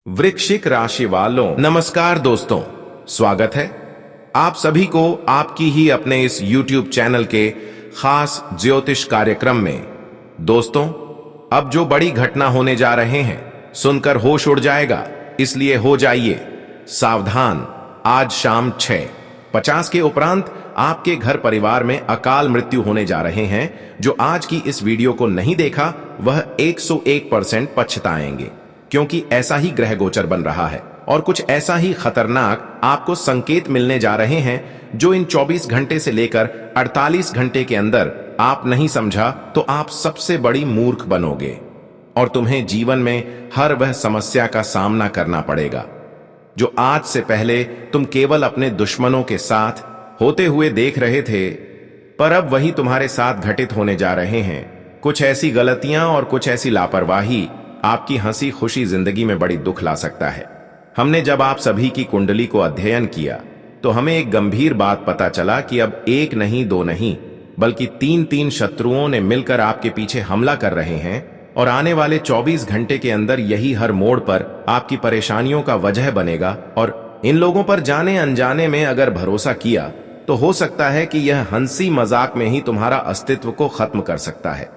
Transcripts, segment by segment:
वृश्चिक राशि वालों, नमस्कार दोस्तों। स्वागत है आप सभी को आपकी ही अपने इस YouTube चैनल के खास ज्योतिष कार्यक्रम में। दोस्तों, अब जो बड़ी घटना होने जा रहे हैं सुनकर होश उड़ जाएगा, इसलिए हो जाइए सावधान। आज शाम 6:50 के उपरांत आपके घर परिवार में अकाल मृत्यु होने जा रहे हैं। जो आज की इस वीडियो को नहीं देखा वह 101% पछताएंगे, क्योंकि ऐसा ही ग्रह गोचर बन रहा है और कुछ ऐसा ही खतरनाक आपको संकेत मिलने जा रहे हैं जो इन 24 घंटे से लेकर 48 घंटे के अंदर आप नहीं समझा तो आप सबसे बड़ी मूर्ख बनोगे और तुम्हें जीवन में हर वह समस्या का सामना करना पड़ेगा जो आज से पहले तुम केवल अपने दुश्मनों के साथ होते हुए देख रहे थे, पर अब वही तुम्हारे साथ घटित होने जा रहे हैं। कुछ ऐसी गलतियां और कुछ ऐसी लापरवाही आपकी हंसी खुशी जिंदगी में बड़ी दुख ला सकता है। हमने जब आप सभी की कुंडली को अध्ययन किया तो हमें एक गंभीर बात पता चला कि अब एक नहीं, दो नहीं, बल्कि तीन शत्रुओं ने मिलकर आपके पीछे हमला कर रहे हैं और आने वाले 24 घंटे के अंदर यही हर मोड़ पर आपकी परेशानियों का वजह बनेगा। और इन लोगों पर जाने अनजाने में अगर भरोसा किया तो हो सकता है कि यह हंसी मजाक में ही तुम्हारा अस्तित्व को खत्म कर सकता है।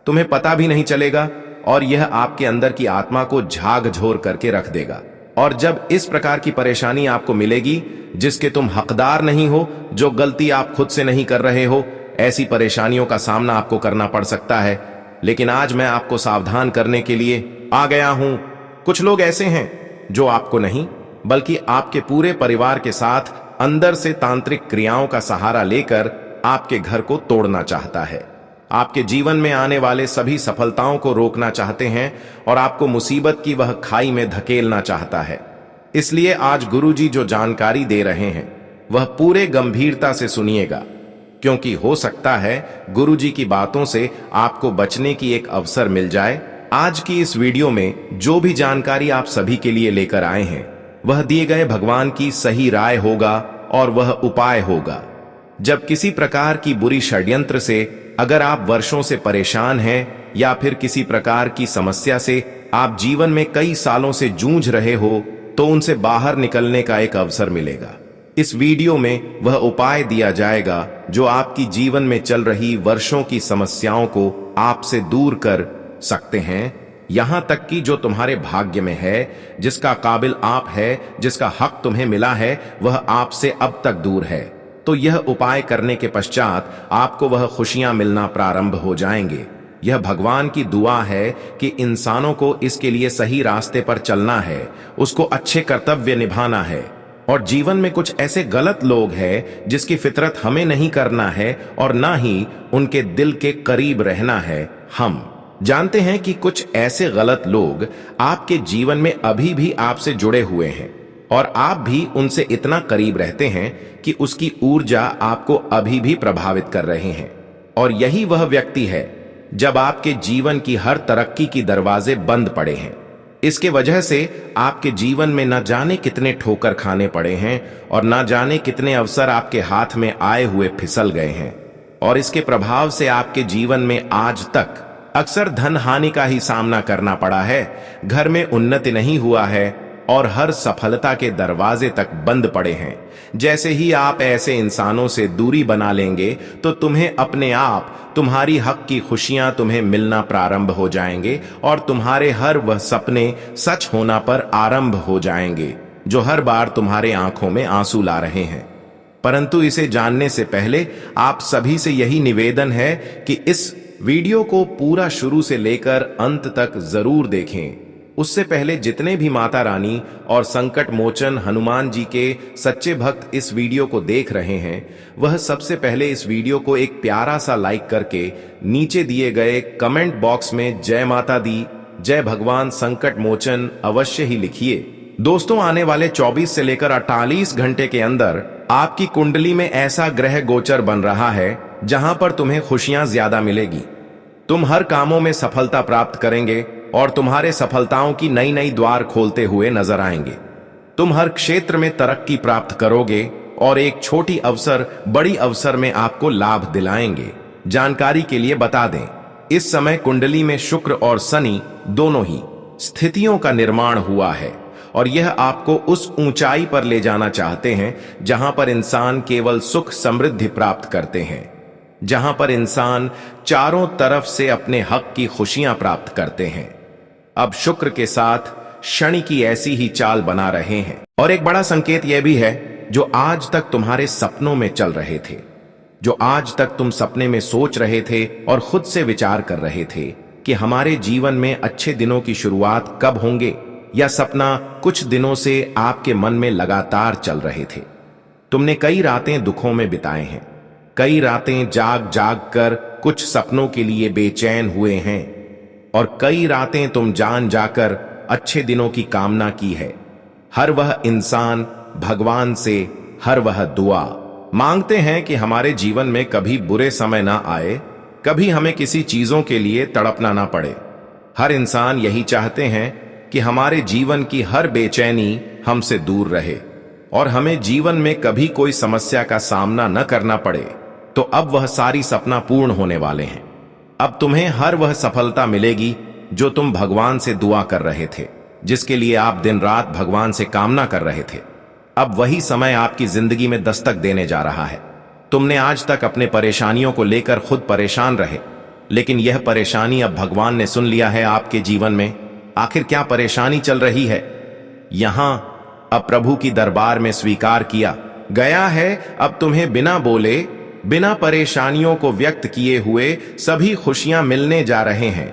तुम्हें पता भी नहीं चलेगा और यह आपके अंदर की आत्मा को झाकझोर करके रख देगा। और जब इस प्रकार की परेशानी आपको मिलेगी जिसके तुम हकदार नहीं हो, जो गलती आप खुद से नहीं कर रहे हो, ऐसी परेशानियों का सामना आपको करना पड़ सकता है। लेकिन आज मैं आपको सावधान करने के लिए आ गया हूं। कुछ लोग ऐसे हैं जो आपको नहीं बल्कि आपके पूरे परिवार के साथ अंदर से तांत्रिक क्रियाओं का सहारा लेकर आपके घर को तोड़ना चाहता है, आपके जीवन में आने वाले सभी सफलताओं को रोकना चाहते हैं और आपको मुसीबत की वह खाई में धकेलना चाहता है। इसलिए आज गुरुजी जो जानकारी दे रहे हैं वह पूरे गंभीरता से सुनिएगा, क्योंकि हो सकता है गुरुजी की बातों से आपको बचने की एक अवसर मिल जाए। आज की इस वीडियो में जो भी जानकारी आप सभी के लिए लेकर आए हैं वह दिए गए भगवान की सही राय होगा और वह उपाय होगा। जब किसी प्रकार की बुरी षड्यंत्र से अगर आप वर्षों से परेशान हैं या फिर किसी प्रकार की समस्या से आप जीवन में कई सालों से जूझ रहे हो तो उनसे बाहर निकलने का एक अवसर मिलेगा। इस वीडियो में वह उपाय दिया जाएगा जो आपकी जीवन में चल रही वर्षों की समस्याओं को आपसे दूर कर सकते हैं, यहां तक कि जो तुम्हारे भाग्य में है, जिसका काबिल आप है, जिसका हक तुम्हें मिला है, वह आपसे अब तक दूर है। तो यह उपाय करने के पश्चात आपको वह खुशियां मिलना प्रारंभ हो जाएंगे। यह भगवान की दुआ है कि इंसानों को इसके लिए सही रास्ते पर चलना है, उसको अच्छे कर्तव्य निभाना है। और जीवन में कुछ ऐसे गलत लोग हैं जिसकी फितरत हमें नहीं करना है और ना ही उनके दिल के करीब रहना है। हम जानते हैं कि कुछ ऐसे गलत लोग आपके जीवन में अभी भी आपसे जुड़े हुए हैं और आप भी उनसे इतना करीब रहते हैं कि उसकी ऊर्जा आपको अभी भी प्रभावित कर रहे हैं। और यही वह व्यक्ति है जब आपके जीवन की हर तरक्की की दरवाजे बंद पड़े हैं। इसके वजह से आपके जीवन में न जाने कितने ठोकर खाने पड़े हैं और न जाने कितने अवसर आपके हाथ में आए हुए फिसल गए हैं। और इसके प्रभाव से आपके जीवन में आज तक अक्सर धन हानि का ही सामना करना पड़ा है, घर में उन्नति नहीं हुआ है और हर सफलता के दरवाजे तक बंद पड़े हैं। जैसे ही आप ऐसे इंसानों से दूरी बना लेंगे तो तुम्हें अपने आप तुम्हारी हक की खुशियां तुम्हें मिलना प्रारंभ हो जाएंगे और तुम्हारे हर वह सपने सच होना पर आरंभ हो जाएंगे जो हर बार तुम्हारे आंखों में आंसू ला रहे हैं। परंतु इसे जानने से पहले आप सभी से यही निवेदन है कि इस वीडियो को पूरा शुरू से लेकर अंत तक जरूर देखें। उससे पहले जितने भी माता रानी और संकट मोचन हनुमान जी के सच्चे भक्त इस वीडियो को देख रहे हैं, वह सबसे पहले इस वीडियो को एक प्यारा सा लाइक करके नीचे दिए गए कमेंट बॉक्स में जय माता दी, जय भगवान संकट मोचन अवश्य ही लिखिए। दोस्तों, आने वाले 24 से लेकर 48 घंटे के अंदर आपकी कुंडली में ऐसा ग्रह गोचर बन रहा है जहां पर तुम्हें खुशियां ज्यादा मिलेगी। तुम हर कामों में सफलता प्राप्त करेंगे और तुम्हारे सफलताओं की नई नई द्वार खोलते हुए नजर आएंगे। तुम हर क्षेत्र में तरक्की प्राप्त करोगे और एक छोटी अवसर बड़ी अवसर में आपको लाभ दिलाएंगे। जानकारी के लिए बता दें, इस समय कुंडली में शुक्र और शनि दोनों ही स्थितियों का निर्माण हुआ है। और यह आपको उस ऊंचाई पर ले जाना चाहते हैं जहां पर इंसान केवल सुख समृद्धि प्राप्त करते हैं, जहां पर इंसान चारों तरफ से अपने हक की खुशियां प्राप्त करते हैं। अब शुक्र के साथ शनि की ऐसी ही चाल बना रहे हैं। और एक बड़ा संकेत यह भी है, जो आज तक तुम्हारे सपनों में चल रहे थे, जो आज तक तुम सपने में सोच रहे थे और खुद से विचार कर रहे थे कि हमारे जीवन में अच्छे दिनों की शुरुआत कब होंगे, या सपना कुछ दिनों से आपके मन में लगातार चल रहे थे। तुमने कई रातें दुखों में बिताए हैं, कई रातें जाग जाग कर कुछ सपनों के लिए बेचैन हुए हैं, और कई रातें तुम जान जाकर अच्छे दिनों की कामना की है। हर वह इंसान भगवान से हर वह दुआ मांगते हैं कि हमारे जीवन में कभी बुरे समय ना आए, कभी हमें किसी चीजों के लिए तड़पना ना पड़े। हर इंसान यही चाहते हैं कि हमारे जीवन की हर बेचैनी हमसे दूर रहे और हमें जीवन में कभी कोई समस्या का सामना न करना पड़े। तो अब वह सारी सपना पूर्ण होने वाले हैं। अब तुम्हें हर वह सफलता मिलेगी जो तुम भगवान से दुआ कर रहे थे, जिसके लिए आप दिन रात भगवान से कामना कर रहे थे। अब वही समय आपकी जिंदगी में दस्तक देने जा रहा है। तुमने आज तक अपने परेशानियों को लेकर खुद परेशान रहे, लेकिन यह परेशानी अब भगवान ने सुन लिया है आपके जीवन में। आखिर क्या परेशानी चल रही है, यहां अब प्रभु की दरबार में स्वीकार किया गया है। अब तुम्हें बिना बोले, बिना परेशानियों को व्यक्त किए हुए सभी खुशियां मिलने जा रहे हैं।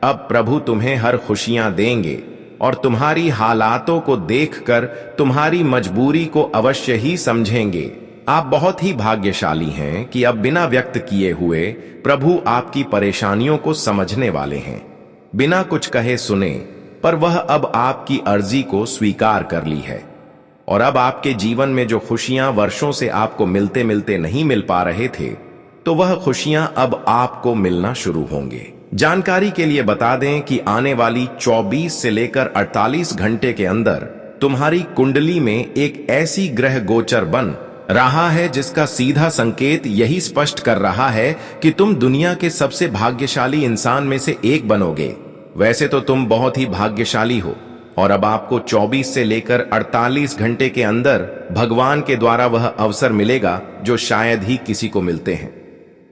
अब प्रभु तुम्हें हर खुशियां देंगे और तुम्हारी हालातों को देखकर तुम्हारी मजबूरी को अवश्य ही समझेंगे। आप बहुत ही भाग्यशाली हैं कि अब बिना व्यक्त किए हुए प्रभु आपकी परेशानियों को समझने वाले हैं। बिना कुछ कहे सुने, पर वह अब आपकी अर्जी को स्वीकार कर ली है। और अब आपके जीवन में जो खुशियां वर्षों से आपको मिलते मिलते नहीं मिल पा रहे थे, तो वह खुशियां अब आपको मिलना शुरू होंगे। जानकारी के लिए बता दें कि आने वाली 24 से लेकर 48 घंटे के अंदर तुम्हारी कुंडली में एक ऐसी ग्रह गोचर बन रहा है जिसका सीधा संकेत यही स्पष्ट कर रहा है कि तुम दुनिया के सबसे भाग्यशाली इंसान में से एक बनोगे। वैसे तो तुम बहुत ही भाग्यशाली हो, और अब आपको 24 से लेकर 48 घंटे के अंदर भगवान के द्वारा वह अवसर मिलेगा जो शायद ही किसी को मिलते हैं।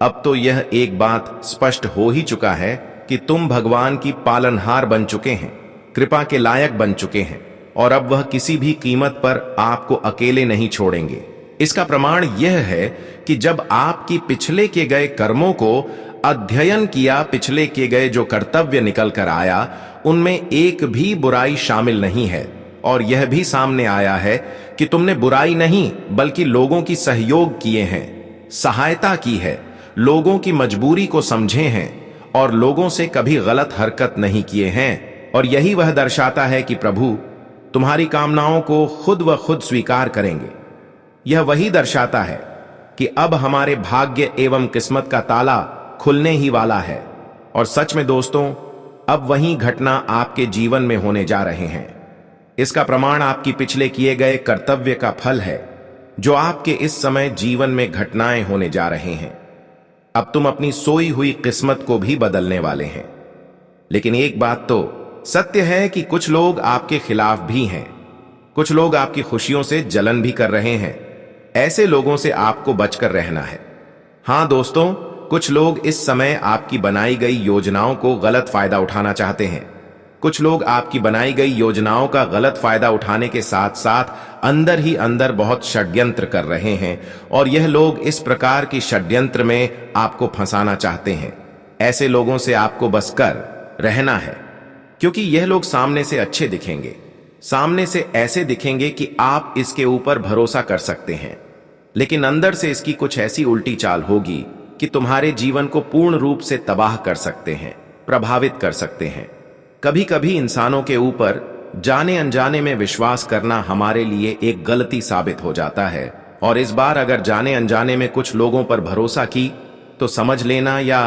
अब तो यह एक बात स्पष्ट हो ही चुका है कि तुम भगवान की पालनहार बन चुके हैं, कृपा के लायक बन चुके हैं, और अब वह किसी भी कीमत पर आपको अकेले नहीं छोड़ेंगे। इसका प्रमाण यह है कि जब आपकी पिछले किए गए कर्मों को अध्ययन किया, पिछले किए गए जो कर्तव्य निकल कर आया, उनमें एक भी बुराई शामिल नहीं है। और यह भी सामने आया है कि तुमने बुराई नहीं बल्कि लोगों की सहयोग किए हैं, सहायता की है, लोगों की मजबूरी को समझे हैं और लोगों से कभी गलत हरकत नहीं किए हैं। और यही वह दर्शाता है कि प्रभु तुम्हारी कामनाओं को खुद व खुद स्वीकार करेंगे। यह वही दर्शाता है कि अब हमारे भाग्य एवं किस्मत का ताला खुलने ही वाला है। और सच में दोस्तों, अब वही घटना आपके जीवन में होने जा रहे हैं। इसका प्रमाण आपकी पिछले किए गए कर्तव्य का फल है, जो आपके इस समय जीवन में घटनाएं होने जा रहे हैं। अब तुम अपनी सोई हुई किस्मत को भी बदलने वाले हैं। लेकिन एक बात तो सत्य है कि कुछ लोग आपके खिलाफ भी हैं, कुछ लोग आपकी खुशियों से जलन भी कर रहे हैं। ऐसे लोगों से आपको बचकर रहना है। हां दोस्तों, कुछ लोग इस समय आपकी बनाई गई योजनाओं को गलत फायदा उठाना चाहते हैं। कुछ लोग आपकी बनाई गई योजनाओं का गलत फायदा उठाने के साथ साथ अंदर ही अंदर बहुत षड्यंत्र कर रहे हैं, और यह लोग इस प्रकार की षड्यंत्र में आपको फंसाना चाहते हैं। ऐसे लोगों से आपको बस कर रहना है, क्योंकि यह लोग सामने से अच्छे दिखेंगे, सामने से ऐसे दिखेंगे कि आप इसके ऊपर भरोसा कर सकते हैं, लेकिन अंदर से इसकी कुछ ऐसी उल्टी चाल होगी कि तुम्हारे जीवन को पूर्ण रूप से तबाह कर सकते हैं, प्रभावित कर सकते हैं। कभी कभी इंसानों के ऊपर जाने अनजाने में विश्वास करना हमारे लिए एक गलती साबित हो जाता है, और इस बार अगर जाने अनजाने में कुछ लोगों पर भरोसा की तो समझ लेना या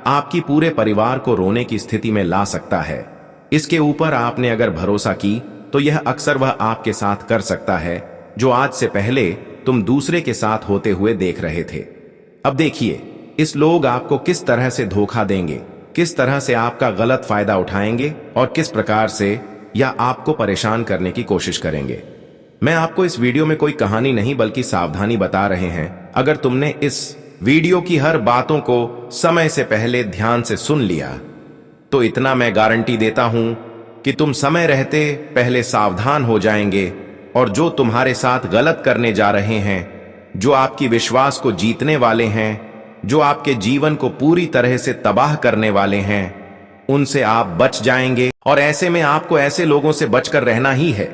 आपकी पूरे परिवार को रोने की स्थिति में ला सकता है। इसके ऊपर आपने अगर भरोसा की तो यह अक्सर वह आपके साथ कर सकता है जो आज से पहले तुम दूसरे के साथ होते हुए देख रहे थे। अब देखिए, इस लोग आपको किस तरह से धोखा देंगे, किस तरह से आपका गलत फायदा उठाएंगे और किस प्रकार से या आपको परेशान करने की कोशिश करेंगे। मैं आपको इस वीडियो में कोई कहानी नहीं बल्कि सावधानी बता रहे हैं। अगर तुमने इस वीडियो की हर बातों को समय से पहले ध्यान से सुन लिया तो इतना मैं गारंटी देता हूं कि तुम समय रहते पहले सावधान हो जाएंगे और जो तुम्हारे साथ गलत करने जा रहे हैं, जो आपकी विश्वास को जीतने वाले हैं, जो आपके जीवन को पूरी तरह से तबाह करने वाले हैं, उनसे आप बच जाएंगे। और ऐसे में आपको ऐसे लोगों से बचकर रहना ही है,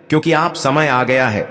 क्योंकि आप समय आ गया है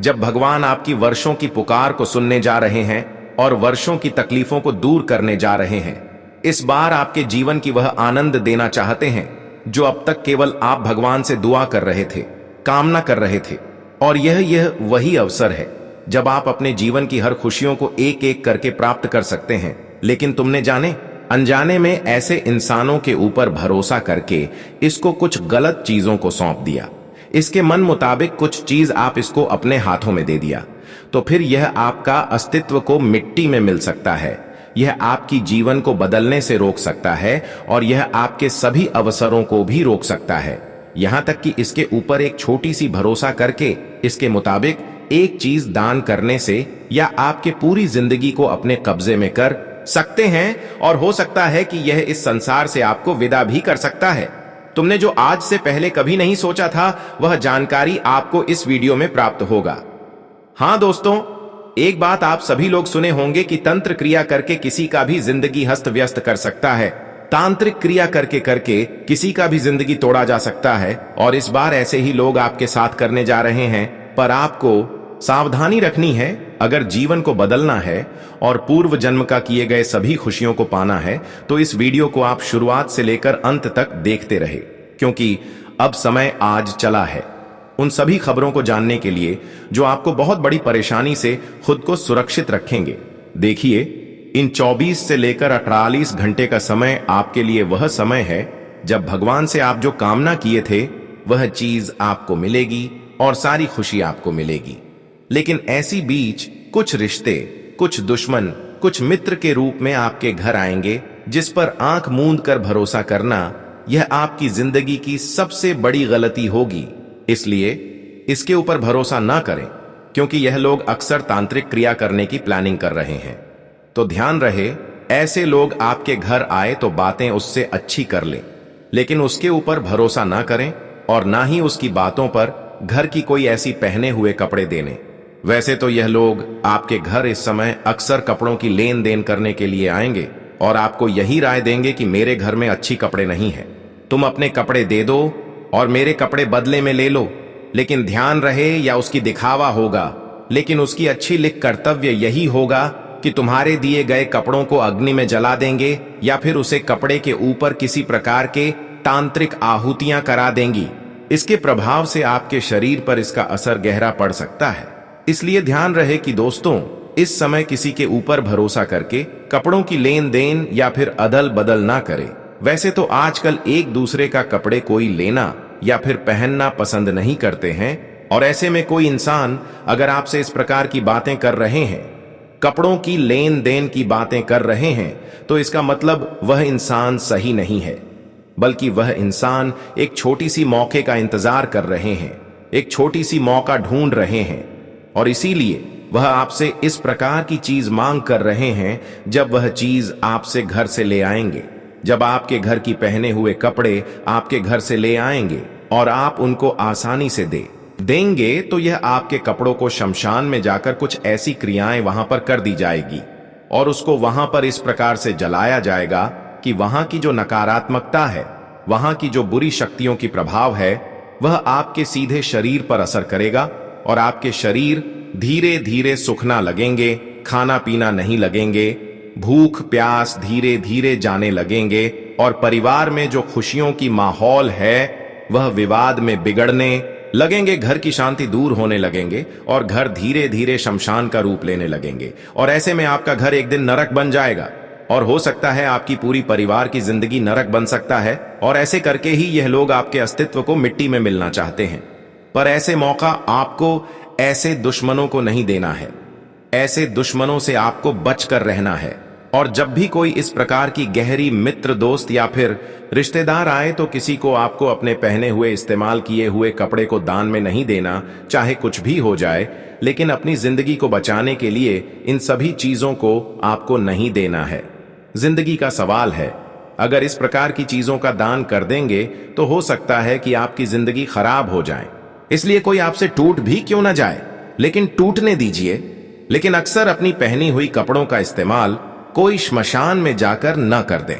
जब भगवान आपकी वर्षों की पुकार को सुनने जा रहे हैं और वर्षों की तकलीफों को दूर करने जा रहे हैं। इस बार आपके जीवन की वह आनंद देना चाहते हैं जो अब तक केवल आप भगवान से दुआ कर रहे थे, कामना कर रहे थे। और यह वही अवसर है जब आप अपने जीवन की हर खुशियों को एक एक करके प्राप्त कर सकते हैं। लेकिन तुमने जाने अनजाने में ऐसे इंसानों के ऊपर भरोसा करके इसको कुछ गलत चीजों को सौंप दिया। इसके मन मुताबिक कुछ चीज आप इसको अपने हाथों में दे दिया, तो फिर यह आपका अस्तित्व को मिट्टी में मिल सकता है। यह आपकी जीवन को बदलने से रोक सकता है और यह आपके सभी अवसरों को भी रोक सकता है। यहां तक कि इसके ऊपर एक छोटी सी भरोसा करके इसके मुताबिक एक चीज दान करने से या आपके पूरी जिंदगी को अपने कब्जे में कर सकते हैं। और हो सकता है कि यह इस संसार से आपको विदा भी कर सकता है। तुमने जो आज से पहले कभी नहीं सोचा था, वह जानकारी आपको इस वीडियो में प्राप्त होगा। हां दोस्तों, एक बात आप सभी लोग सुने होंगे कि तंत्र क्रिया करके किसी का भी जिंदगी हस्त व्यस्त कर सकता है। तांत्रिक क्रिया करके करके किसी का भी जिंदगी तोड़ा जा सकता है, और इस बार ऐसे ही लोग आपके साथ करने जा रहे हैं। पर आपको सावधानी रखनी है। अगर जीवन को बदलना है और पूर्व जन्म का किए गए सभी खुशियों को पाना है तो इस वीडियो को आप शुरुआत से लेकर अंत तक देखते रहे, क्योंकि अब समय आज चला है उन सभी खबरों को जानने के लिए जो आपको बहुत बड़ी परेशानी से खुद को सुरक्षित रखेंगे। देखिए, इन 24 से लेकर 48 घंटे का समय आपके लिए वह समय है जब भगवान से आप जो कामना किए थे वह चीज आपको मिलेगी और सारी खुशी आपको मिलेगी। लेकिन ऐसी बीच कुछ रिश्ते, कुछ दुश्मन, कुछ मित्र के रूप में आपके घर आएंगे जिस पर आंख मूंद कर भरोसा करना यह आपकी जिंदगी की सबसे बड़ी गलती होगी। इसलिए इसके ऊपर भरोसा ना करें, क्योंकि यह लोग अक्सर तांत्रिक क्रिया करने की प्लानिंग कर रहे हैं। तो ध्यान रहे, ऐसे लोग आपके घर आए तो बातें उससे अच्छी कर लें, लेकिन उसके ऊपर भरोसा ना करें और ना ही उसकी बातों पर घर की कोई ऐसी पहने हुए कपड़े देने। वैसे तो यह लोग आपके घर इस समय अक्सर कपड़ों की लेन देन करने के लिए आएंगे और आपको यही राय देंगे कि मेरे घर में अच्छी कपड़े नहीं है, तुम अपने कपड़े दे दो और मेरे कपड़े बदले में ले लो। लेकिन ध्यान रहे, या उसकी दिखावा होगा, लेकिन उसकी अच्छी लिख कर्तव्य यही होगा कि तुम्हारे दिए गए कपड़ों को अग्नि में जला देंगे या फिर उसे कपड़े के ऊपर किसी प्रकार के तांत्रिक आहुतियां करा देंगी। इसके प्रभाव से आपके शरीर पर इसका असर गहरा पड़ सकता है। इसलिए ध्यान रहे कि दोस्तों, इस समय किसी के ऊपर भरोसा करके कपड़ों की लेन देन या फिर अदल बदल ना करें। वैसे तो आजकल एक दूसरे का कपड़े कोई लेना या फिर पहनना पसंद नहीं करते हैं, और ऐसे में कोई इंसान अगर आपसे इस प्रकार की बातें कर रहे हैं, कपड़ों की लेन देन की बातें कर रहे हैं, तो इसका मतलब वह इंसान सही नहीं है, बल्कि वह इंसान एक छोटी सी मौके का इंतजार कर रहे हैं, एक छोटी सी मौका ढूंढ रहे हैं, और इसीलिए वह आपसे इस प्रकार की चीज मांग कर रहे हैं। जब वह चीज आपसे घर से ले आएंगे, जब आपके घर की पहने हुए कपड़े आपके घर से ले आएंगे और आप उनको आसानी से देंगे, तो यह आपके कपड़ों को शमशान में जाकर कुछ ऐसी क्रियाएं वहां पर कर दी जाएगी और उसको वहां पर इस प्रकार से जलाया जाएगा कि वहां की जो नकारात्मकता है, वहां की जो बुरी शक्तियों की प्रभाव है, वह आपके सीधे शरीर पर असर करेगा और आपके शरीर धीरे धीरे सूखना लगेंगे, खाना पीना नहीं लगेंगे, भूख प्यास धीरे धीरे जाने लगेंगे, और परिवार में जो खुशियों की माहौल है वह विवाद में बिगड़ने लगेंगे, घर की शांति दूर होने लगेंगे और घर धीरे धीरे शमशान का रूप लेने लगेंगे। और ऐसे में आपका घर एक दिन नरक बन जाएगा, और हो सकता है आपकी पूरी परिवार की जिंदगी नरक बन सकता है। और ऐसे करके ही यह लोग आपके अस्तित्व को मिट्टी में मिलना चाहते हैं। पर ऐसे मौका आपको ऐसे दुश्मनों को नहीं देना है। ऐसे दुश्मनों से आपको बचकर रहना है। और जब भी कोई इस प्रकार की गहरी मित्र, दोस्त या फिर रिश्तेदार आए तो किसी को आपको अपने पहने हुए, इस्तेमाल किए हुए कपड़े को दान में नहीं देना, चाहे कुछ भी हो जाए, लेकिन अपनी जिंदगी को बचाने के लिए इन सभी चीजों को आपको नहीं देना है। जिंदगी का सवाल है, अगर इस प्रकार की चीजों का दान कर देंगे तो हो सकता है कि आपकी जिंदगी खराब हो जाए। इसलिए कोई आपसे टूट भी क्यों ना जाए, लेकिन टूटने दीजिए। लेकिन अक्सर अपनी पहनी हुई कपड़ों का इस्तेमाल कोई श्मशान में जाकर न कर दें।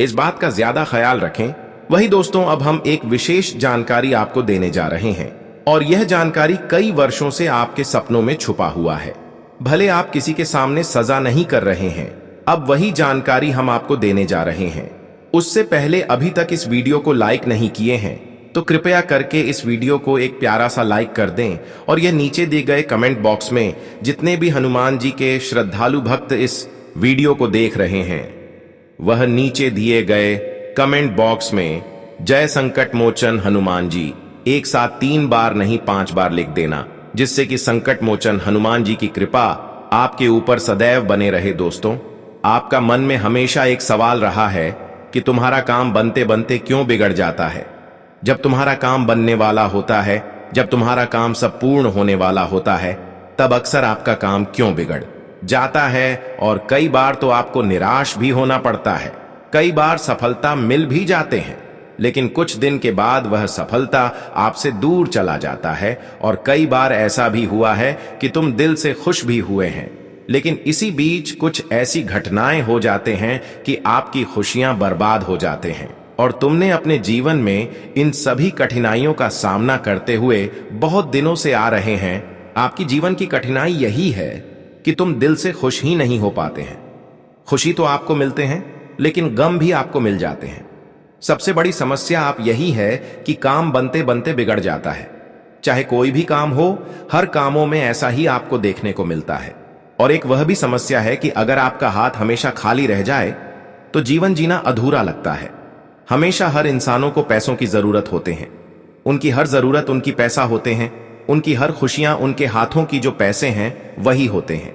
इस बात का ज्यादा ख्याल रखें। वही दोस्तों, अब हम एक विशेष जानकारी आपको देने जा रहे हैं और यह जानकारी कई वर्षों से आपके सपनों में छुपा हुआ है। भले आप किसी के सामने सजा नहीं कर रहे हैं, अब वही जानकारी हम आपको देने जा रहे हैं। उससे पहले अभी तक इस वीडियो को लाइक नहीं किए हैं तो कृपया करके इस वीडियो को एक प्यारा सा लाइक कर दें और यह नीचे दिए गए कमेंट बॉक्स में जितने भी हनुमान जी के श्रद्धालु भक्त इस वीडियो को देख रहे हैं, वह नीचे दिए गए कमेंट बॉक्स में जय संकट मोचन हनुमान जी एक साथ 3 बार नहीं 5 बार लिख देना, जिससे कि संकट मोचन हनुमान जी की कृपा आपके ऊपर सदैव बने रहे। दोस्तों, आपका मन में हमेशा एक सवाल रहा है कि तुम्हारा काम बनते बनते क्यों बिगड़ जाता है। जब तुम्हारा काम बनने वाला होता है, जब तुम्हारा काम सब पूर्ण होने वाला होता है, तब अक्सर आपका काम क्यों बिगड़ जाता है। और कई बार तो आपको निराश भी होना पड़ता है। कई बार सफलता मिल भी जाते हैं, लेकिन कुछ दिन के बाद वह सफलता आपसे दूर चला जाता है। और कई बार ऐसा भी हुआ है कि तुम दिल से खुश भी हुए हैं, लेकिन इसी बीच कुछ ऐसी घटनाएं हो जाते हैं कि आपकी खुशियां बर्बाद हो जाते हैं और तुमने अपने जीवन में इन सभी कठिनाइयों का सामना करते हुए बहुत दिनों से आ रहे हैं। आपकी जीवन की कठिनाई यही है कि तुम दिल से खुश ही नहीं हो पाते हैं। खुशी तो आपको मिलते हैं, लेकिन गम भी आपको मिल जाते हैं। सबसे बड़ी समस्या आप यही है कि काम बनते बनते बिगड़ जाता है। चाहे कोई भी काम हो, हर कामों में ऐसा ही आपको देखने को मिलता है। और एक वह भी समस्या है कि अगर आपका हाथ हमेशा खाली रह जाए तो जीवन जीना अधूरा लगता है। हमेशा हर इंसानों को पैसों की जरूरत होते हैं। उनकी हर जरूरत उनकी पैसा होते हैं। उनकी हर खुशियां उनके हाथों की जो पैसे हैं वही होते हैं।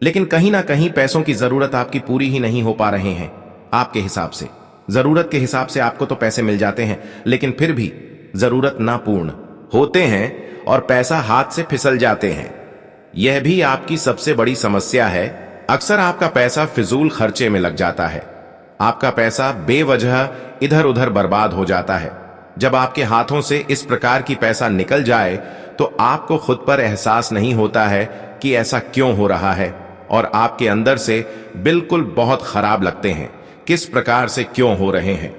लेकिन कहीं ना कहीं पैसों की जरूरत आपकी पूरी ही नहीं हो पा रहे हैं। आपके हिसाब से, जरूरत के हिसाब से आपको तो पैसे मिल जाते हैं, लेकिन फिर भी जरूरत ना पूर्ण होते हैं और पैसा हाथ से फिसल जाते हैं। यह भी आपकी सबसे बड़ी समस्या है। अक्सर आपका पैसा फिजूल खर्चे में लग जाता है। आपका पैसा बेवजह इधर उधर बर्बाद हो जाता है। जब आपके हाथों से इस प्रकार की पैसा निकल जाए तो आपको खुद पर एहसास नहीं होता है कि ऐसा क्यों हो रहा है, और आपके अंदर से बिल्कुल बहुत खराब लगते हैं किस प्रकार से क्यों हो रहे हैं।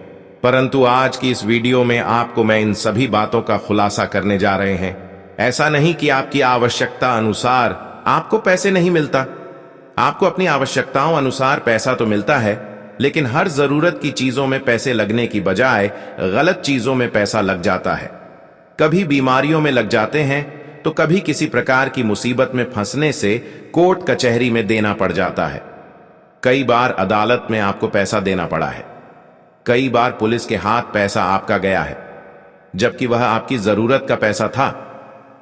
परंतु आज की इस वीडियो में आपको मैं इन सभी बातों का खुलासा करने जा रहे हैं। ऐसा नहीं कि आपकी आवश्यकता अनुसार आपको पैसे नहीं मिलता। आपको अपनी आवश्यकताओं अनुसार पैसा तो मिलता है, लेकिन हर जरूरत की चीजों में पैसे लगने की बजाय गलत चीजों में पैसा लग जाता है। कभी बीमारियों में लग जाते हैं तो कभी किसी प्रकार की मुसीबत में फंसने से कोर्ट कचहरी में देना पड़ जाता है। कई बार अदालत में आपको पैसा देना पड़ा है। कई बार पुलिस के हाथ पैसा आपका गया है, जबकि वह आपकी जरूरत का पैसा था।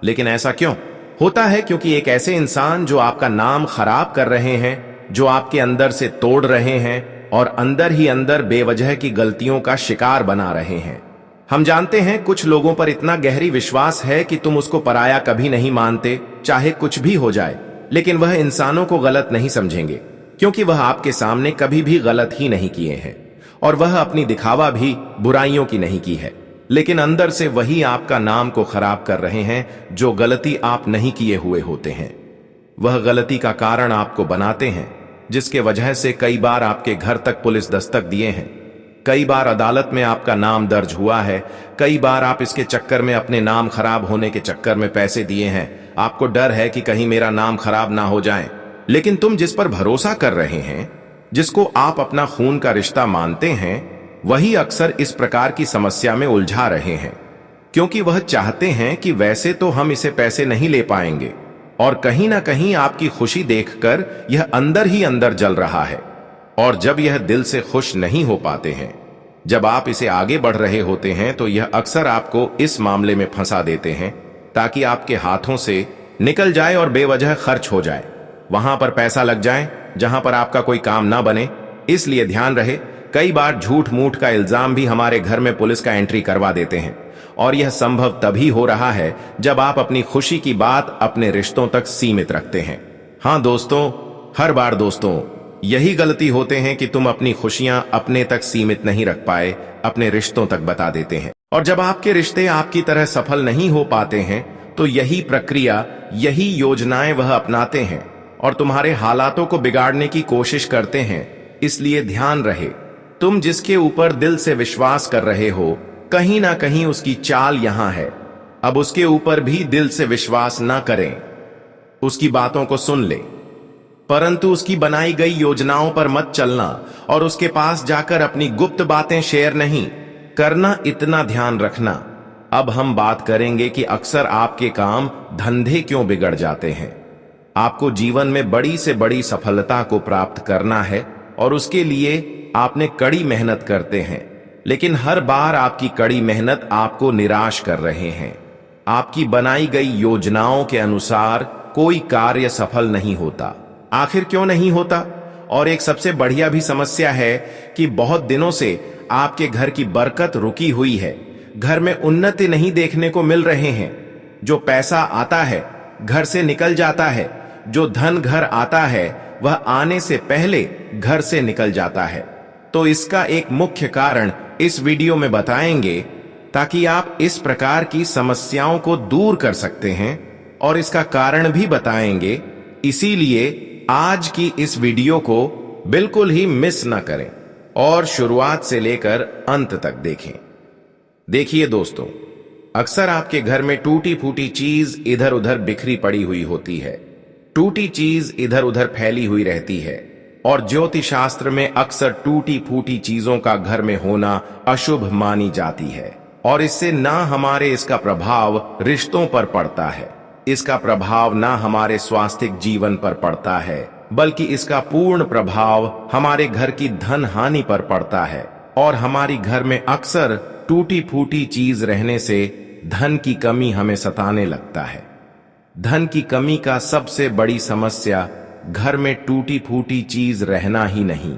लेकिन ऐसा क्यों होता है? क्योंकि एक ऐसे इंसान जो आपका नाम खराब कर रहे हैं, जो आपके अंदर से तोड़ रहे हैं और अंदर ही अंदर बेवजह की गलतियों का शिकार बना रहे हैं। हम जानते हैं कुछ लोगों पर इतना गहरी विश्वास है कि तुम उसको पराया कभी नहीं मानते, चाहे कुछ भी हो जाए। लेकिन वह इंसानों को गलत नहीं समझेंगे, क्योंकि वह आपके सामने कभी भी गलत ही नहीं किए हैं और वह अपनी दिखावा भी बुराइयों की नहीं की है। लेकिन अंदर से वही आपका नाम को खराब कर रहे हैं, जो गलती आप नहीं किए हुए होते हैं। वह गलती का कारण आपको बनाते हैं, जिसके वजह से कई बार आपके घर तक पुलिस दस्तक दिए हैं। कई बार अदालत में आपका नाम दर्ज हुआ है। कई बार आप इसके चक्कर में, अपने नाम खराब होने के चक्कर में पैसे दिए हैं। आपको डर है कि कहीं मेरा नाम खराब ना हो जाए। लेकिन तुम जिस पर भरोसा कर रहे हैं, जिसको आप अपना खून का रिश्ता मानते हैं, वही अक्सर इस प्रकार की समस्या में उलझा रहे हैं। क्योंकि वह चाहते हैं कि वैसे तो हम इसे पैसे नहीं ले पाएंगे, और कहीं ना कहीं आपकी खुशी देखकर यह अंदर ही अंदर जल रहा है। और जब यह दिल से खुश नहीं हो पाते हैं, जब आप इसे आगे बढ़ रहे होते हैं, तो यह अक्सर आपको इस मामले में फंसा देते हैं ताकि आपके हाथों से निकल जाए और बेवजह खर्च हो जाए। वहां पर पैसा लग जाए जहां पर आपका कोई काम ना बने। इसलिए ध्यान रहे, कई बार झूठ मूठ का इल्जाम भी हमारे घर में पुलिस का एंट्री करवा देते हैं, और यह संभव तभी हो रहा है जब आप अपनी खुशी की बात अपने रिश्तों तक सीमित रखते हैं। हाँ दोस्तों, हर बार दोस्तों यही गलती होते हैं कि तुम अपनी खुशियां अपने तक सीमित नहीं रख पाए, अपने रिश्तों तक बता देते हैं। और जब आपके रिश्ते आपकी तरह सफल नहीं हो पाते हैं तो यही प्रक्रिया, यही योजनाएं वह अपनाते हैं और तुम्हारे हालातों को बिगाड़ने की कोशिश करते हैं। इसलिए ध्यान रहे, तुम जिसके ऊपर दिल से विश्वास कर रहे हो, कहीं ना कहीं उसकी चाल यहां है। अब उसके ऊपर भी दिल से विश्वास ना करें, उसकी बातों को सुन ले, परंतु उसकी बनाई गई योजनाओं पर मत चलना और उसके पास जाकर अपनी गुप्त बातें शेयर नहीं करना, इतना ध्यान रखना। अब हम बात करेंगे कि अक्सर आपके काम धंधे क्यों बिगड़ जाते हैं। आपको जीवन में बड़ी से बड़ी सफलता को प्राप्त करना है और उसके लिए आपने कड़ी मेहनत करते हैं, लेकिन हर बार आपकी कड़ी मेहनत आपको निराश कर रहे हैं। आपकी बनाई गई योजनाओं के अनुसार कोई कार्य सफल नहीं होता। आखिर क्यों नहीं होता? और एक सबसे बढ़िया भी समस्या है कि बहुत दिनों से आपके घर की बरकत रुकी हुई है। घर में उन्नति नहीं देखने को मिल रहे हैं। जो पैसा आता है घर से निकल जाता है, जो धन घर आता है वह आने से पहले घर से निकल जाता है। तो इसका एक मुख्य कारण इस वीडियो में बताएंगे, ताकि आप इस प्रकार की समस्याओं को दूर कर सकते हैं और इसका कारण भी बताएंगे। इसीलिए आज की इस वीडियो को बिल्कुल ही मिस ना करें और शुरुआत से लेकर अंत तक देखें। देखिए दोस्तों, अक्सर आपके घर में टूटी फूटी चीज इधर उधर बिखरी पड़ी हुई होती है। टूटी चीज इधर उधर फैली हुई रहती है और ज्योतिष शास्त्र में अक्सर टूटी फूटी चीजों का घर में होना अशुभ मानी जाती है और इससे ना हमारे इसका प्रभाव रिश्तों पर पड़ता है, इसका प्रभाव ना हमारे स्वास्थ्य जीवन पर पड़ता है, बल्कि इसका पूर्ण प्रभाव हमारे घर की धन हानि पर पड़ता है। और हमारी घर में अक्सर टूटी फूटी चीज रहने से धन की कमी हमें सताने लगता है। धन की कमी का सबसे बड़ी समस्या घर में टूटी फूटी चीज रहना ही नहीं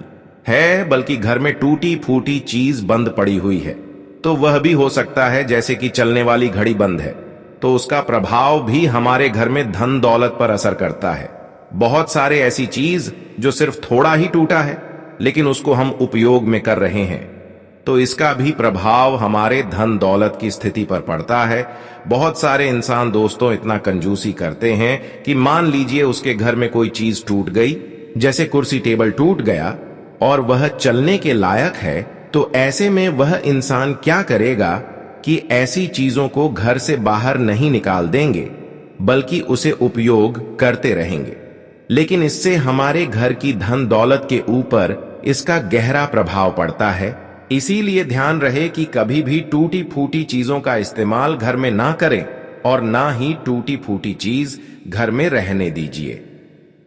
है, बल्कि घर में टूटी फूटी चीज बंद पड़ी हुई है। तो वह भी हो सकता है जैसे कि चलने वाली घड़ी बंद है, तो उसका प्रभाव भी हमारे घर में धन दौलत पर असर करता है। बहुत सारे ऐसी चीज जो सिर्फ थोड़ा ही टूटा है लेकिन उसको हम उपयोग में कर रहे हैं, तो इसका भी प्रभाव हमारे धन दौलत की स्थिति पर पड़ता है। बहुत सारे इंसान दोस्तों इतना कंजूसी करते हैं कि मान लीजिए उसके घर में कोई चीज टूट गई, जैसे कुर्सी टेबल टूट गया और वह चलने के लायक है, तो ऐसे में वह इंसान क्या करेगा कि ऐसी चीजों को घर से बाहर नहीं निकाल देंगे, बल्कि उसे उपयोग करते रहेंगे। लेकिन इससे हमारे घर की धन दौलत के ऊपर इसका गहरा प्रभाव पड़ता है। इसीलिए ध्यान रहे कि कभी भी टूटी फूटी चीजों का इस्तेमाल घर में ना करें और ना ही टूटी फूटी चीज घर में रहने दीजिए।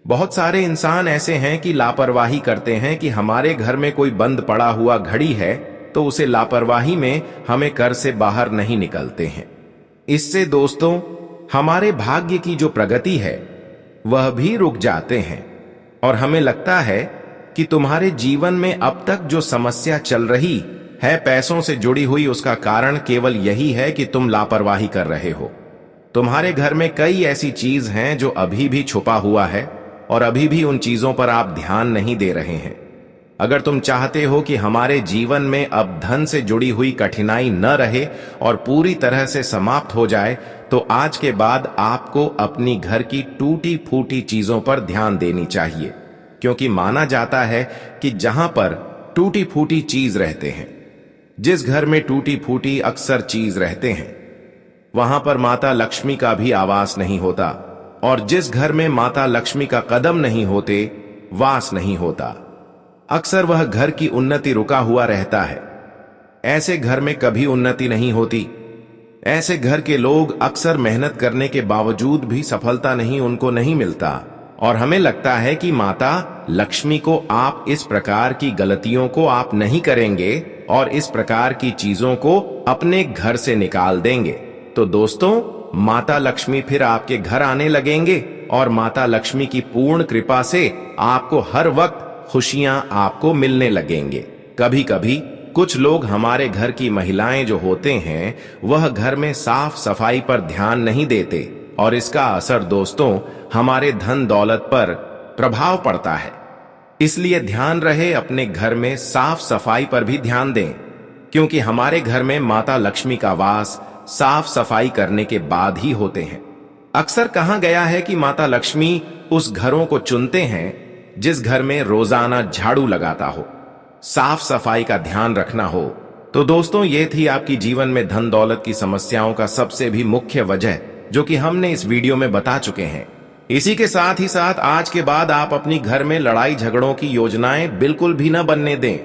बहुत सारे इंसान ऐसे हैं कि लापरवाही करते हैं कि हमारे घर में कोई बंद पड़ा हुआ घड़ी है तो उसे लापरवाही में हमें घर से बाहर नहीं निकलते हैं। इससे दोस्तों हमारे भाग्य की जो प्रगति है वह भी रुक जाते हैं और हमें लगता है कि तुम्हारे जीवन में अब तक जो समस्या चल रही है पैसों से जुड़ी हुई, उसका कारण केवल यही है कि तुम लापरवाही कर रहे हो। तुम्हारे घर में कई ऐसी चीज हैं जो अभी भी छुपा हुआ है और अभी भी उन चीजों पर आप ध्यान नहीं दे रहे हैं। अगर तुम चाहते हो कि हमारे जीवन में अब धन से जुड़ी हुई कठिनाई न रहे और पूरी तरह से समाप्त हो जाए, तो आज के बाद आपको अपनी घर की टूटी फूटी चीजों पर ध्यान देनी चाहिए, क्योंकि माना जाता है कि जहां पर टूटी फूटी चीज रहते हैं, जिस घर में टूटी फूटी अक्सर चीज रहते हैं, वहां पर माता लक्ष्मी का भी आवास नहीं होता, और जिस घर में माता लक्ष्मी का कदम नहीं होते, वास नहीं होता। अक्सर वह घर की उन्नति रुका हुआ रहता है। ऐसे घर में कभी उन्नति नहीं होती। ऐसे घर के लोग अक्सर मेहनत करने के बावजूद भी सफलता उनको नहीं मिलता, और हमें लगता है कि माता लक्ष्मी को आप इस प्रकार की गलतियों को आप नहीं करेंगे और इस प्रकार की चीजों को अपने घर से निकाल देंगे, तो दोस्तों माता लक्ष्मी फिर आपके घर आने लगेंगे और माता लक्ष्मी की पूर्ण कृपा से आपको हर वक्त खुशियां आपको मिलने लगेंगे। कभी कभी कुछ लोग हमारे घर की महिलाएं जो होते हैं वह घर में साफ सफाई पर ध्यान नहीं देते और इसका असर दोस्तों हमारे धन दौलत पर प्रभाव पड़ता है। इसलिए ध्यान रहे अपने घर में साफ सफाई पर भी ध्यान दें, क्योंकि हमारे घर में माता लक्ष्मी का वास साफ सफाई करने के बाद ही होते हैं। अक्सर कहा गया है कि माता लक्ष्मी उस घरों को चुनते हैं जिस घर में रोजाना झाड़ू लगाता हो, साफ सफाई का ध्यान रखना हो। तो दोस्तों ये थी आपकी जीवन में धन दौलत की समस्याओं का सबसे भी मुख्य वजह, जो कि हमने इस वीडियो में बता चुके हैं। इसी के साथ ही साथ आज के बाद आप अपनी घर में लड़ाई झगड़ों की योजनाएं बिल्कुल भी न बनने दें।